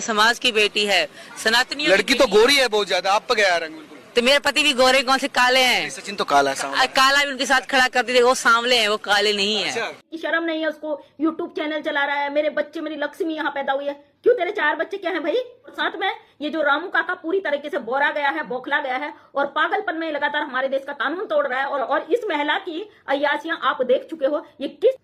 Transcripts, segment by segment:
समाज की बेटी है, सनातनियों लड़की तो गोरी है बहुत ज्यादा, आप पे गया रंग बिल्कुल। तो मेरे पति भी गोरे, कौन से काले हैं। सचिन तो काला है, काला भी उनके साथ खड़ा कर दीजिए, वो सांवले हैं, वो काले नहीं है। अच्छा। शर्म नहीं है उसको, यूट्यूब चैनल चला रहा है, मेरे बच्चे, मेरी लक्ष्मी यहाँ पैदा हुई है। क्यों, तेरे 4 बच्चे क्या है भाई? और साथ में ये जो रामू काका पूरी तरीके से बोरा गया है, बौखला गया है और पागलपन में लगातार हमारे देश का कानून तोड़ रहा है। और इस महिला की अय्यासियां आप देख चुके हो। ये किस,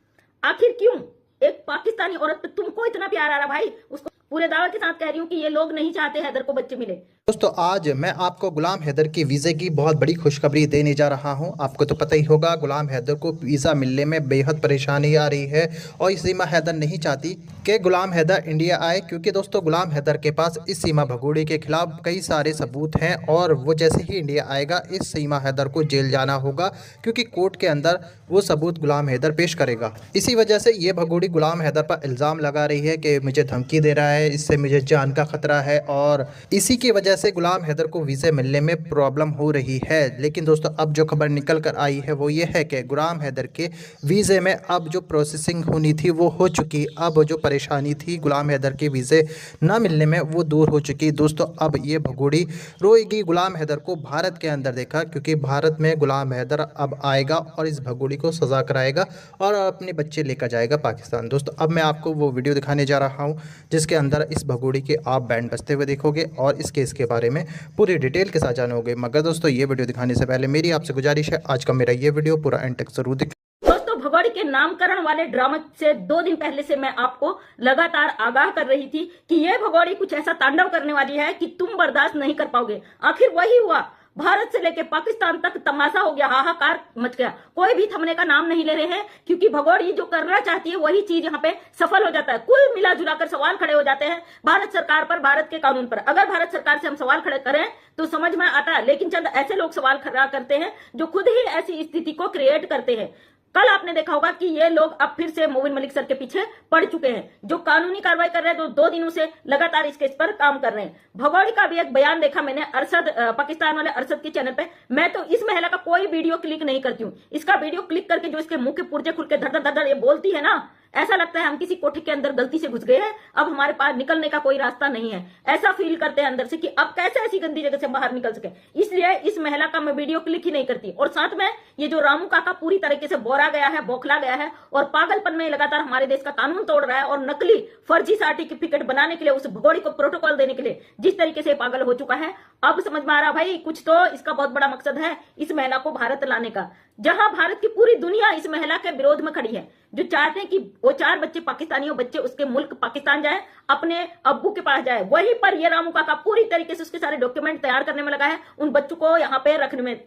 आखिर क्यों एक पाकिस्तानी औरत पे तुमको इतना प्यार आ रहा भाई? उसको पूरे दावे के साथ कह रही हूँ कि ये लोग नहीं चाहते हैदर को बच्चे मिले। दोस्तों आज मैं आपको गुलाम हैदर की वीज़े की बहुत बड़ी खुशखबरी देने जा रहा हूं। आपको तो पता ही होगा गुलाम हैदर को वीज़ा मिलने में बेहद परेशानी आ रही है और इस सीमा हैदर नहीं चाहती कि गुलाम हैदर इंडिया आए, क्योंकि दोस्तों गुलाम हैदर के पास इस सीमा भगोड़े के खिलाफ कई सारे सबूत हैं और वो जैसे ही इंडिया आएगा इस सीमा हैदर को जेल जाना होगा, क्योंकि कोर्ट के अंदर वो सबूत गुलाम हैदर पेश करेगा। इसी वजह से ये भगोड़ी गुलाम हैदर पर इल्ज़ाम लगा रही है कि मुझे धमकी दे रहा है, इससे मुझे जान का खतरा है और इसी की वजह से गुलाम हैदर को वीज़े मिलने में प्रॉब्लम हो रही है। लेकिन दोस्तों अब जो खबर निकल कर आई है वो ये है कि गुलाम हैदर के वीज़े में अब जो प्रोसेसिंग होनी थी वो हो चुकी। अब जो परेशानी थी गुलाम हैदर के वीज़े ना मिलने में वो दूर हो चुकी। दोस्तों अब ये भगोड़ी रोएगी गुलाम हैदर को भारत के अंदर देखा, क्योंकि भारत में गुलाम हैदर अब आएगा और इस भगोड़ी को सज़ा कराएगा और अपने बच्चे लेकर जाएगा पाकिस्तान। दोस्तों अब मैं आपको वो वीडियो दिखाने जा रहा हूँ जिसके अंदर इस भगोड़ी के आप बैंड बजते हुए देखोगे और इस केस के बारे में पूरी डिटेल के साथ जानोगे। मगर दोस्तों ये वीडियो दिखाने से पहले मेरी आपसे गुजारिश है, आज का मेरा ये वीडियो पूरा एंड तक जरूर देखें। दोस्तों भगोड़ी के नामकरण वाले ड्रामा से 2 दिन पहले से मैं आपको लगातार आगाह कर रही थी कि ये भगोड़ी कुछ ऐसा तांडव करने वाली है कि तुम बर्दाश्त नहीं कर पाओगे। आखिर वही हुआ, भारत से लेके पाकिस्तान तक तमाशा हो गया, हाहाकार मच गया। कोई भी थमने का नाम नहीं ले रहे हैं, क्योंकि भगोड़ी जो करना चाहती है वही चीज यहाँ पे सफल हो जाता है। कुल मिला जुलाकर सवाल खड़े हो जाते हैं भारत सरकार पर, भारत के कानून पर। अगर भारत सरकार से हम सवाल खड़े करें तो समझ में आता है, लेकिन चंद ऐसे लोग सवाल खड़ा करते हैं जो खुद ही ऐसी स्थिति को क्रिएट करते हैं। कल आपने देखा होगा कि ये लोग अब फिर से मोबिन मलिक सर के पीछे पड़ चुके हैं, जो कानूनी कार्रवाई कर रहे हैं, जो 2 दिनों से लगातार इस केस पर काम कर रहे हैं। भगोड़ी का भी एक बयान देखा मैंने अरशद, पाकिस्तान वाले अरशद के चैनल पे। मैं तो इस महिला का कोई वीडियो क्लिक नहीं करती हूँ। इसका वीडियो क्लिक करके जो इसके मुंह के पुर्जे खुल के धड़ धड़ धड़ ये बोलती है ना, ऐसा लगता है हम किसी कोठे के अंदर गलती से घुस गए हैं, अब हमारे पास निकलने का कोई रास्ता नहीं है। ऐसा फील करते हैं अंदर से कि अब कैसे ऐसी गंदी जगह से बाहर निकल सके। इसलिए इस महिला का मैं वीडियो क्लिक ही नहीं करती। और साथ में ये जो रामू काका पूरी तरीके से बोरा गया है, बौखला गया है और पागलपन में लगातार हमारे देश का कानून तोड़ रहा है और नकली फर्जी सर्टिफिकेट बनाने के लिए, उस भगोड़ी को प्रोटोकॉल देने के लिए जिस तरीके से पागल हो चुका है, अब समझ में आ रहा भाई कुछ तो इसका बहुत बड़ा मकसद है इस महिला को भारत लाने का। जहां भारत की पूरी दुनिया इस महिला के विरोध में खड़ी है, जो चाहते हैं कि वो 4 बच्चे पाकिस्तानियों बच्चे उसके मुल्क पाकिस्तान जाए, अपने अब्बू के पास जाए। वहीं पर ये रामू काका पूरी तरीके से उसके सारे डॉक्यूमेंट तैयार करने में लगा है, उन बच्चों को यहाँ पे रखने में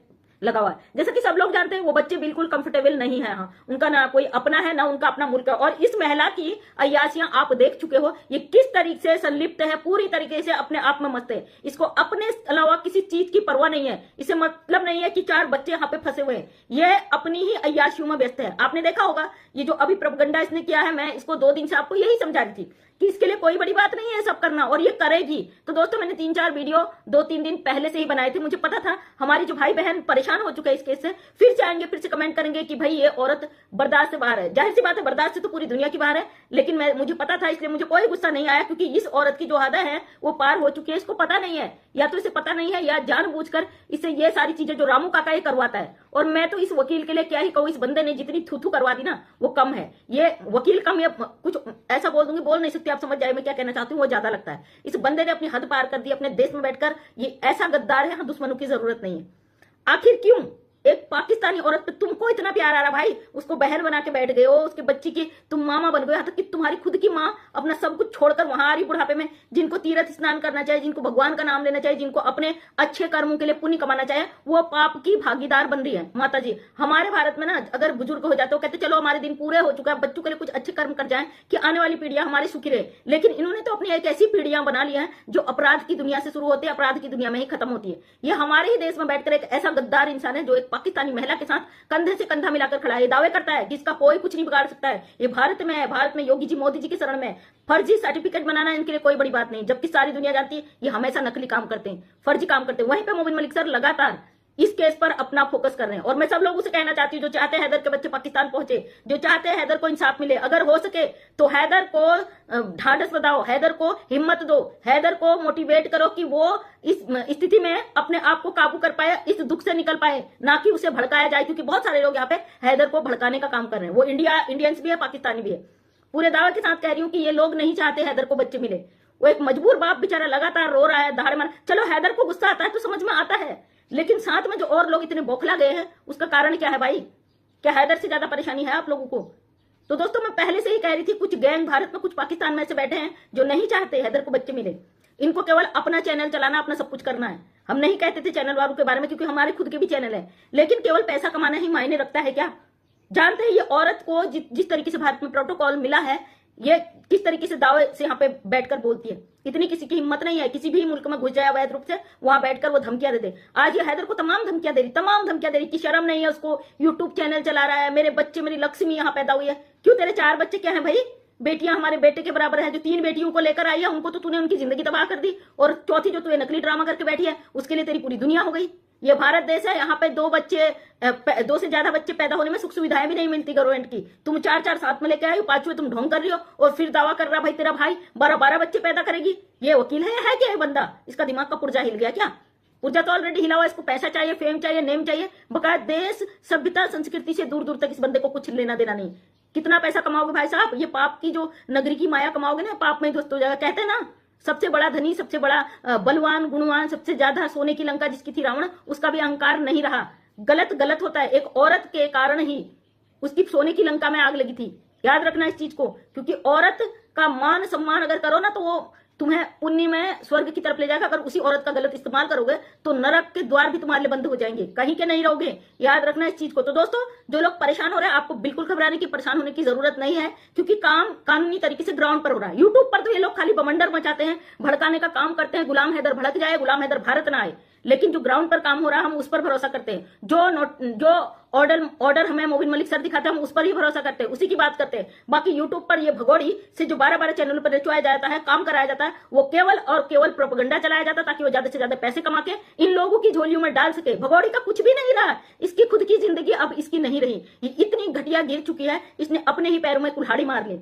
लगा हुआ है। जैसा कि सब लोग जानते हैं वो बच्चे बिल्कुल कंफर्टेबल नहीं है। हाँ, उनका ना कोई अपना है ना उनका अपना मुल्क है। और इस महिला की अय्यासियां आप देख चुके हो, ये किस तरीके से संलिप्त है, पूरी तरीके से अपने आप में मस्त है। इसको अपने अलावा किसी चीज की परवाह नहीं है। इसे मतलब नहीं है कि 4 बच्चे यहाँ पे फंसे हुए हैं, ये अपनी ही अय्यासियों में व्यस्त है। आपने देखा होगा ये जो अभी प्रोपेगेंडा इसने किया है, मैं इसको 2 दिन से आपको यही समझा रही थी कि इसके लिए कोई बड़ी बात नहीं है सब करना, और ये करेगी। तो दोस्तों मैंने 3-4 वीडियो 2-3 दिन पहले से ही बनाए थे। मुझे पता था हमारी जो भाई बहन परेशान हो चुके हैं इस केस से, फिर से आएंगे, फिर से कमेंट करेंगे कि भाई ये औरत बर्दाश्त से बाहर है। जाहिर सी बात है, बर्दाश्त से तो पूरी दुनिया की बाहर है, लेकिन मुझे पता था, इसलिए मुझे कोई गुस्सा नहीं आया, क्योंकि इस औरत की जो हद है वो पार हो चुकी है। इसको पता नहीं है, या तो इसे पता नहीं है या जानबूझकर इसे ये सारी चीजें जो रामू काका ये करवाता है। और मैं तो इस वकील के लिए क्या ही कहूँ, इस बंदे ने जितनी थू करवा दी ना वो कम है। ये वकील कम, या कुछ ऐसा बोल दूंगी, बोल नहीं सकती, आप समझ जाए मैं क्या कहना चाहती हूँ, वो ज्यादा लगता है। इस बंदे ने अपनी हद पार कर दी अपने देश में बैठकर। ये ऐसा गद्दार है, यहाँ दुश्मनों की जरूरत नहीं है। आखिर क्यों एक पाकिस्तानी औरत पे तुमको इतना प्यार आ रहा भाई? उसको बहन बना के बैठ गए हो, उसके बच्ची की तुम मामा बन गए। यहाँ तक कि तुम्हारी खुद की माँ अपना सब कुछ छोड़कर वहां आ रही बुढ़ापे में, जिनको तीर्थ स्नान करना चाहिए, जिनको भगवान का नाम लेना चाहिए, जिनको अपने अच्छे कर्मों के लिए पुण्य कमाना चाहिए, वो पाप की भागीदार बन रही है। माता जी, हमारे भारत में ना अगर बुजुर्ग हो जाते हो, कहते चलो हमारे दिन पूरे हो चुका है, बच्चों के लिए कुछ अच्छे कर्म कर जाए कि आने वाली पीढ़ियां हमारी सुखी रहे। लेकिन इन्होंने तो अपनी एक ऐसी पीढ़ियां बना ली है जो अपराध की दुनिया से शुरू होती है, अपराध की दुनिया में ही खत्म होती है। ये हमारे ही देश में बैठकर एक ऐसा गद्दार इंसान है जो एक पाकिस्तानी महिला के साथ कंधे से कंधा मिलाकर खड़ा है। दावे करता है कि इसका कोई कुछ नहीं बिगाड़ सकता है, ये भारत में है, भारत में योगी जी मोदी जी की शरण में। फर्जी सर्टिफिकेट बनाना इनके लिए कोई बड़ी बात नहीं, जबकि सारी दुनिया जानती है ये हमेशा नकली काम करते हैं, फर्जी काम करते हैं। वहीं पे मोबिन मलिक सर लगातार इस केस पर अपना फोकस कर रहे हैं। और मैं सब लोगों से कहना चाहती हूँ जो चाहते हैं हैदर के बच्चे पाकिस्तान पहुंचे, जो चाहते हैं हैदर को इंसाफ मिले, अगर हो सके तो हैदर को ढांढस बधाओ, हैदर को हिम्मत दो, हैदर को मोटिवेट करो कि वो इस स्थिति में अपने आप को काबू कर पाए, इस दुख से निकल पाए, ना कि उसे भड़काया जाए। क्योंकि बहुत सारे लोग यहाँ पे हैदर को भड़काने का काम कर रहे हैं। वो इंडियंस भी है, पाकिस्तानी भी है। पूरे दावे के साथ कह रही हूँ कि ये लोग नहीं चाहते हैदर को बच्चे मिले। वो एक मजबूर बाप बेचारा लगातार रो रहा है, दहाड़ मार। चलो हैदर को गुस्सा आता है तो समझ में आता है, लेकिन साथ में जो और लोग इतने बौखला गए हैं उसका कारण क्या है भाई? क्या हैदर से ज्यादा परेशानी है आप लोगों को? तो दोस्तों मैं पहले से ही कह रही थी, कुछ गैंग भारत में, कुछ पाकिस्तान में ऐसे बैठे हैं जो नहीं चाहते हैदर को बच्चे मिले। इनको केवल अपना चैनल चलाना, अपना सब कुछ करना है। हम नहीं कहते थे चैनल वालों के बारे में, क्योंकि हमारे खुद के भी चैनल है, लेकिन केवल पैसा कमाना ही मायने रखता है क्या? जानते हैं ये औरत को जिस तरीके से भारत में प्रोटोकॉल मिला है, ये किस तरीके से दावे से यहाँ पे बैठकर बोलती है। इतनी किसी की हिम्मत नहीं है किसी भी मुल्क में घुस जाए अवैध रूप से, वहां बैठकर वो धमकियां दे दे। आज ये हैदर को तमाम धमकियां दे रही कि शर्म नहीं है उसको, यूट्यूब चैनल चला रहा है, मेरे बच्चे, मेरी लक्ष्मी यहाँ पैदा हुई है। क्यों? तेरे 4 बच्चे क्या है भाई? बेटियां हमारे बेटे के बराबर है। जो 3 बेटियों को लेकर आई है उनको तो तूने उनकी जिंदगी तबाह कर दी, और चौथी जो तू नकली ड्रामा करके बैठी है उसके लिए तेरी पूरी दुनिया हो गई। ये भारत देश है, यहाँ पे 2 से ज्यादा बच्चे पैदा होने में सुख सुविधाएं भी नहीं मिलती गवर्नमेंट की। तुम 4 साथ में लेके आई हो, 5वें तुम ढोंग कर रही हो, और फिर दावा कर रहा भाई तेरा भाई 12 बच्चे पैदा करेगी। ये वकील है क्या ये बंदा? इसका दिमाग का पुर्जा हिल गया क्या? पुर्जा तो ऑलरेडी हिला हुआ। इसको पैसा चाहिए, फेम चाहिए, नेम चाहिए, बकाया देश, सभ्यता, संस्कृति से दूर दूर तक इस बंदे को कुछ लेना देना नहीं। कितना पैसा कमाओगे भाई साहब? ये पाप की जो नगरी की माया कमाओगे ना, पाप में दोस्तों जगह कहते हैं ना, सबसे बड़ा धनी, सबसे बड़ा बलवान, गुणवान, सबसे ज्यादा सोने की लंका जिसकी थी रावण, उसका भी अहंकार नहीं रहा। गलत होता है। एक औरत के कारण ही उसकी सोने की लंका में आग लगी थी। याद रखना इस चीज को, क्योंकि औरत का मान सम्मान अगर करो ना तो वो तुम्हें पुण्य में स्वर्ग की तरफ ले जाएगा। अगर उसी औरत का गलत इस्तेमाल करोगे तो नरक के द्वार भी तुम्हारे लिए बंद हो जाएंगे, कहीं के नहीं रहोगे। याद रखना इस चीज को। तो दोस्तों जो लोग परेशान हो रहे हैं, आपको बिल्कुल घबराने की, परेशान होने की जरूरत नहीं है, क्योंकि काम कानूनी तरीके से ग्राउंड पर हो रहा है। यूट्यूब पर तो ये लोग खाली बमंडर मचाते हैं, भड़काने का काम करते हैं, गुलाम हैदर भड़क जाए, गुलाम हैदर भारत ना आए। लेकिन जो ग्राउंड पर काम हो रहा है हम उस पर भरोसा करते हैं। जो ऑर्डर हमें मोबिन मलिक सर दिखाते हैं हम उस पर ही भरोसा करते हैं, उसी की बात करते हैं। बाकी यूट्यूब पर ये भगोड़ी से जो 12 चैनलों पर रचवाया जाता है, काम कराया जाता है, वो केवल और केवल प्रोपेगेंडा चलाया जाता है ताकि वो ज्यादा से ज्यादा पैसे कमा के इन लोगों की झोलियों में डाल सके। भगोड़ी का कुछ भी नहीं रहा, इसकी खुद की जिंदगी अब इसकी नहीं रही। ये इतनी घटिया गिर चुकी है, इसने अपने ही पैरों में कुल्हाड़ी मार ली।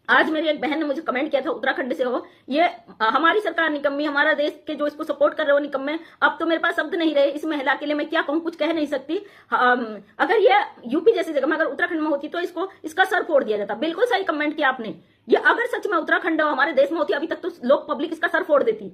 आज मेरी एक बहन ने मुझे कमेंट किया था, उत्तराखंड से हो, ये हमारी सरकार निकम्मी, हमारा देश के जो इसको सपोर्ट कर रहे हो निकम्मे। अब तो मेरे पास शब्द नहीं रहे इस महिला के लिए, मैं क्या कहूं, कुछ कह नहीं सकती। अगर ये यूपी जैसी जगह में, अगर उत्तराखंड में होती तो इसका सर फोड़ दिया जाता। बिल्कुल सही कमेंट किया आपने। ये अगर सच में उत्तराखंड हमारे देश में होती अभी तक तो लोग, पब्लिक इसका सर फोड़ देती।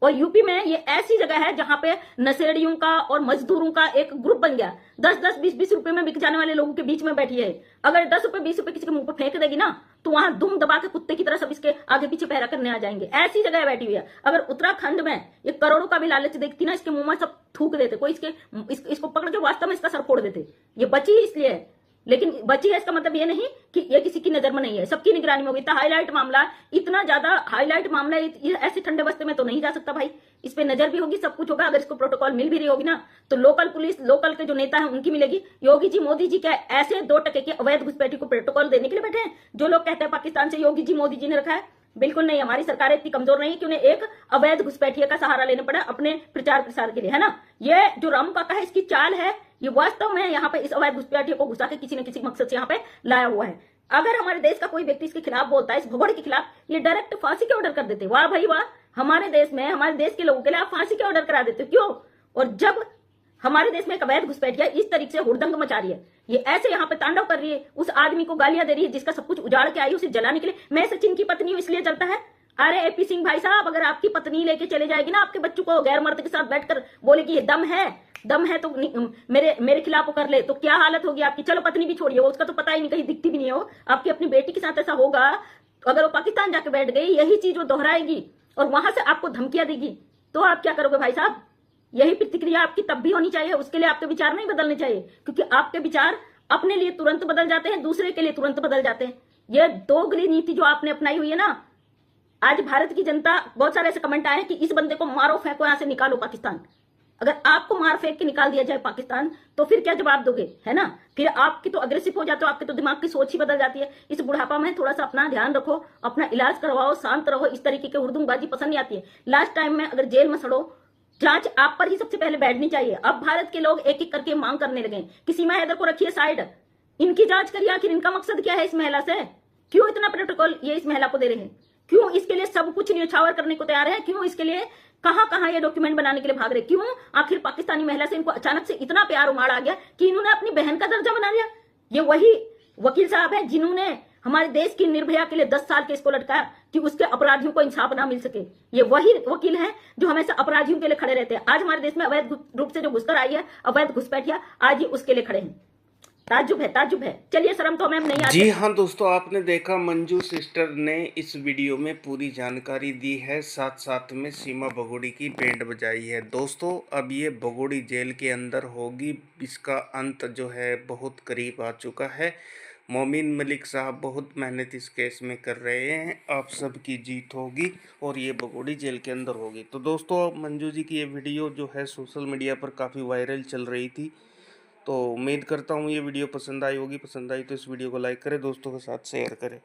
और यूपी में ये ऐसी जगह है जहां पे नशेड़ियों का और मजदूरों का एक ग्रुप बन गया। 10-10, 20-20 रुपए में बिक जाने वाले लोगों के बीच में बैठी है। अगर 10 रुपए 20 रुपए किसी के मुंह पर फेंक देगी ना तो वहां दुम दबा के कुत्ते की तरह सब इसके आगे पीछे पहरा करने आ जाएंगे। ऐसी जगह बैठी हुई है। अगर उत्तराखंड में ये करोड़ों का भी लालच देखती ना, इसके मुंह में सब थूक देते, कोई इसको पकड़ के वास्तव में इसका सर फोड़ देते। ये बची इसलिए है, लेकिन बची है इसका मतलब ये नहीं कि ये किसी की नजर में नहीं है, सबकी निगरानी में होगी। इतना हाईलाइट मामला, इतना ज्यादा हाईलाइट मामला ऐसे ठंडे बस्ते में तो नहीं जा सकता भाई। इस पे नजर भी होगी, सब कुछ होगा। अगर इसको प्रोटोकॉल मिल भी रही होगी ना तो लोकल पुलिस, लोकल के जो नेता हैं उनकी मिलेगी। योगी जी, मोदी जी क्या ऐसे 2 टके के अवैध घुसपैठी को प्रोटोकॉल देने के लिए बैठे हैं? जो लोग कहते हैं पाकिस्तान से योगी जी, मोदी जी ने रखा है, बिल्कुल नहीं। हमारी सरकार इतनी कमजोर नहीं कि उन्हें एक अवैध घुसपैठिया का सहारा लेना पड़ा अपने प्रचार प्रसार के लिए, है ना। ये जो रामू काका है, इसकी चाल है, ये वास्तव में यहाँ पे इस अवैध घुसपैठिया को घुसा के किसी न किसी मकसद से यहाँ पे लाया हुआ है। अगर हमारे देश का कोई व्यक्ति इसके खिलाफ बोलता है, इस भगोड़े के खिलाफ, ये डायरेक्ट फांसी के ऑर्डर कर देते। वाह भाई वाह, हमारे देश में, हमारे देश के लोगों के लिए आप फांसी के ऑर्डर करा देते, क्यों? और जब हमारे देश में एक अवैध घुसपैठिया इस तरीके से हुड़दंग मचा रही है, ये ऐसे यहाँ पे तांडव कर रही है, उस आदमी को गालियां दे रही है जिसका सब कुछ उजाड़ के आई, उसे जलाने के लिए। मैं सचिन की पत्नी हूं इसलिए चलता है। अरे एपी सिंह भाई साहब, अगर आपकी पत्नी लेके चले जाएगी ना आपके बच्चों को, गैर मर्द के साथ बैठकर बोलेगी ये दम है तो मेरे खिलाफ वो कर ले, तो क्या हालत होगी आपकी। चलो पत्नी भी छोड़िए, उसका तो पता ही नहीं, कहीं दिखती भी नहीं हो। आपकी अपनी बेटी के साथ ऐसा होगा, अगर वो पाकिस्तान जाके बैठ गई, यही चीज वो दोहराएगी और वहां से आपको धमकियां देगी, तो आप क्या करोगे भाई साहब? यही प्रतिक्रिया आपकी तब भी होनी चाहिए। उसके लिए आपके विचार नहीं बदलने चाहिए, क्योंकि आपके विचार अपने लिए तुरंत बदल जाते हैं, दूसरे के लिए तुरंत बदल जाते हैं। यह दोगली नीति जो आपने अपनाई हुई है ना, आज भारत की जनता, बहुत सारे ऐसे कमेंट आए हैं कि इस बंदे को मारो, फेंको, यहां से निकालो पाकिस्तान। अगर आपको मार फेंक के निकाल दिया जाए पाकिस्तान तो फिर क्या जवाब दोगे, है ना। फिर आपकी तो अग्रेसिव हो जाते हो, आपके तो दिमाग की सोच ही बदल जाती है। इस बुढ़ापा में थोड़ा सा अपना ध्यान रखो, अपना इलाज करवाओ, शांत रहो। इस तरीके की हुड़दंगबाजी पसंद नहीं आती है। लास्ट टाइम में अगर जेल में सड़ो जांच आप पर ही सबसे पहले बैठनी चाहिए। अब भारत के लोग एक एक करके मांग करने लगे कि सीमा हैदर को रखिए साइड, इनकी जांच करिए, आखिर इनका मकसद क्या है इस महिला से, क्यों इतना प्रोटोकॉल ये इस महिला को दे रहे हैं, क्यों इसके लिए सब कुछ न्यौछावर करने को तैयार है, क्यों इसके लिए कहां कहां ये डॉक्यूमेंट बनाने के लिए भाग रहे, क्यों आखिर पाकिस्तानी महिला से इनको अचानक से इतना प्यार उमाड़ आ गया कि इन्होंने अपनी बहन का दर्जा बना लिया। ये वही वकील साहब हैं जिन्होंने हमारे देश की निर्भया के लिए 10 साल के इसको लटकाया कि उसके अपराधियों को इंसाफ ना मिल सके। ये वही वकील हैं जो हमेशा अपराधियों के लिए खड़े रहते हैं। आज हमारे देश में अवैध रूप से जो घुसकर आई है, अवैध घुसपैठिया, आज ही उसके लिए खड़े हैं। ताज्जुब है, ताज्जुब है। चलिए, शर्म तो मैम नहीं आती। जी हाँ दोस्तों, आपने देखा मंजू सिस्टर ने इस वीडियो में पूरी जानकारी दी है, साथ साथ में सीमा भगोड़ी की बैंड बजाई है। दोस्तों अब ये भगोड़ी जेल के अंदर होगी, इसका अंत जो है बहुत करीब आ चुका है। मोमिन मलिक साहब बहुत मेहनत इस केस में कर रहे हैं, आप सबकी जीत होगी और ये भगोड़ी जेल के अंदर होगी। तो दोस्तों मंजू जी की ये वीडियो जो है सोशल मीडिया पर काफ़ी वायरल चल रही थी, तो उम्मीद करता हूँ ये वीडियो पसंद आई होगी। पसंद आई तो इस वीडियो को लाइक करें, दोस्तों के साथ शेयर करें।